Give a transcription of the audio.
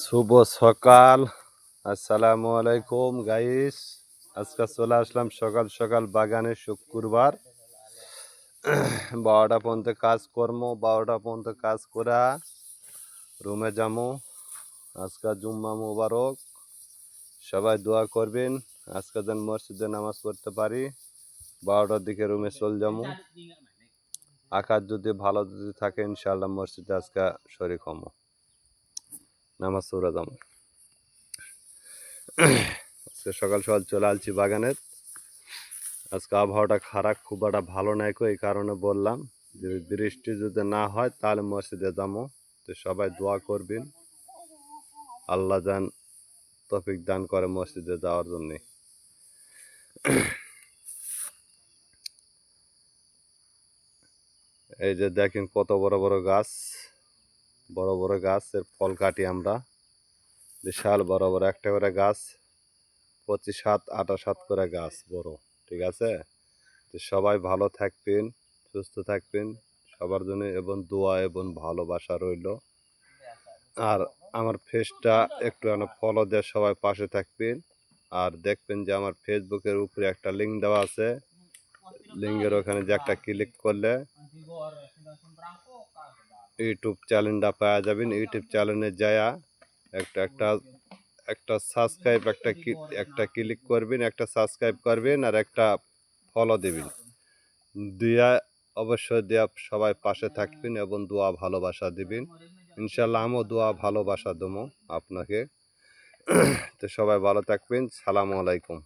শুভ সকাল। আসসালামু আলাইকুম গাইস। আজকে চলে আসলাম সকাল সকাল বাগানে। শুক্রবার 12টা পর্যন্ত কাজকর্ম, 12টা পর্যন্ত কাজ করা রুমে যাবো। আজকে জুম্মা মুবারক, সবাই দোয়া করবেন আজকে যেন মসজিদে নামাজ পড়তে পারি। 12টার দিকে রুমে চলে যাবো। আকাশ যদি ভালো যদি থাকে ইনশাআল্লাহ মসজিদে আজকে শরীক হবো, নামাজ পড়ে যাবো। আজকে সকাল সকাল চলে আসছি বাগানের। আজকে আবহাওয়াটা খারাপ, খুব একটা ভালো নাই, এই কারণে বললাম যে বৃষ্টি যদি না হয় তাহলে মসজিদে যাবো। তো সবাই দোয়া করবেন, আল্লাহ যান তৌফিক দান করে মসজিদে যাওয়ার জন্যে। এই যে দেখেন কত বড় বড় গাছ, বড় বড় গাছের ফল কাটি আমরা। বিশাল বড় বড় একটা করে গাছ, 25 হাত 28 হাত করে গাছ বড়, ঠিক আছে। তো সবাই ভালো থাকবেন, সুস্থ থাকবেন, সবার জন্য এবং দোয়া এবং ভালোবাসা রইল। আর আমার ফেসটা একটু ফলো দিয়ে সবাই পাশে থাকবেন। আর দেখবেন যে আমার ফেসবুকের উপরে একটা লিঙ্ক দেওয়া আছে, লিঙ্কের ওখানে যে একটা ক্লিক করলে ইউটিউব চ্যানেলটা পাওয়া যাবেন। ইউটিউব চ্যানেলে যায়া একটা একটা একটা সাবস্ক্রাইব একটা ক্লিক করবেন, একটা সাবস্ক্রাইব করবেন আর একটা ফলো দেবেন। দিয়া অবশ্যই দিয়া সবাই পাশে থাকবেন এবং দোয়া ভালোবাসা দিবেন। ইনশাল্লাহ আমিও দোয়া ভালোবাসা দেবো আপনাকে। তো সবাই ভালো থাকবেন। সালামু আলাইকুম।